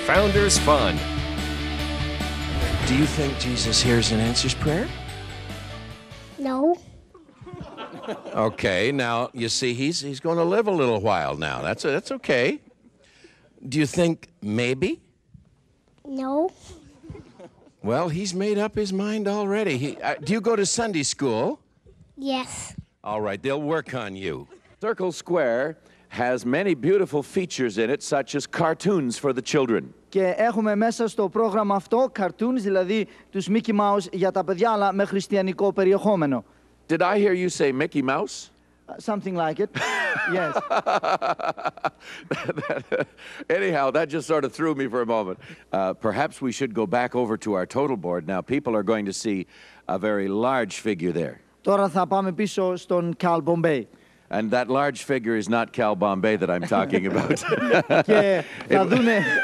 Founders Fund. Do you think Jesus hears and answers prayer? No. Okay, now, you see, he's going to live a little while now. That's okay. Do you think maybe? No. Well, he's made up his mind already. Do you go to Sunday school? Yes. All right, they'll work on you. Circle Square has many beautiful features in it, such as cartoons for the children. Και έχουμε μέσα στο πρόγραμμα αυτό cartoons, δηλαδή τους Mickey Mouse για τα παιδιά, αλλά με χριστιανικό περιεχόμενο. Did I hear you say Mickey Mouse? Something like it. Yes. Anyhow, that just sort of threw me for a moment. Perhaps we should go back over to our total board. Now, people are going to see a very large figure there. Τώρα θα πάμε πίσω στον Cal Bombay. And that large figure is not Cal Bombay that I'm talking about. Και θα δούνε